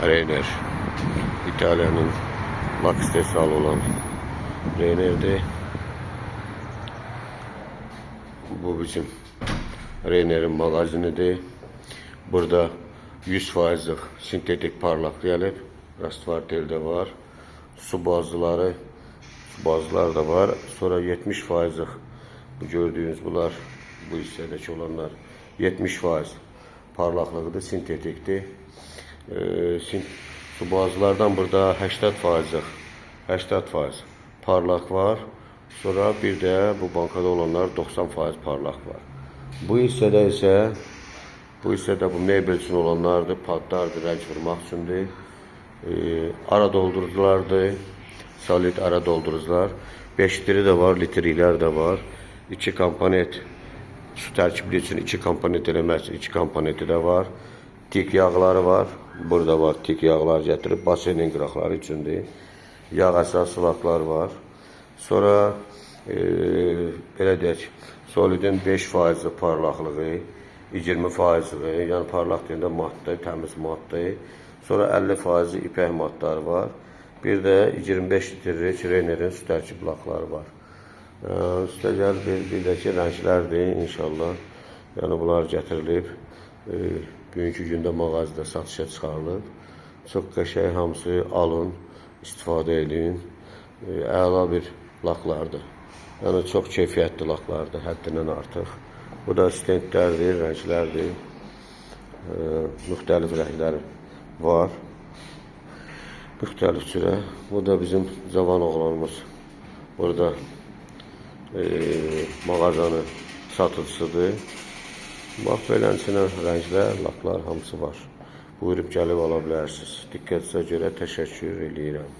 Reyner. İtalya'nın lak istehsalı olan Reyner'de. Bu bizim Reyner'in magazinidir. Burada 100%'lik sintetik parlak gəlib. Rastvartel'de var. Su bazıları da var. Sonra 70%'lik bu gördüğünüz bunlar, bu hissədəki olanlar 70% parlaqlıqdır, sintetikdir. Su bazılardan burada 80% parlak var. Sonra bir de bu bankada olanlar 90% parlak var. Bu hissədə bu mebel üçün olanlardır, padlardır, rəng vurmaq üçündür. Ara dolduruculardır, solid ara doldurucular. 5 litri de var, litrilər de var. 2 komponent su tərkibli üçün 2 komponent eləmək üçün 2 komponenti de var. Tik yağları var. Burada var, tik yağlar gətirib basenin qıraqları üçündür. Yağ əsaslı laklar var. Sonra belə deyək, solidin 5% parlaqlığı, 20%, yəni parlaq deyəndə matdır, təmiz matdır. Sonra 50% ipək matları var. Bir də 25 litrelik Reyner'in su tərkib lakları var. Üstə gəl bir də ki, rənglərdir inşallah. Yəni bunlar gətirilib. Bugünkü gündə mağazada satışa çıxarılıb. Çox qəşəng, hamısı alın, istifadə edin. Əla bir laklardır. Yəni çox keyfiyyətli laklardır, həddindən artıq. Bu da stentlərdir, rənglərdir. Müxtəlif rənglər var. Müxtəlif cürə. Bu da bizim cavan oğlanımız. Burada mağazanın satıcısıdır. Bax, beləsinə rənglər, laklar hamısı var. Buyurub gəlib ala bilərsiniz. Diqqətinizə görə təşəkkür edirəm.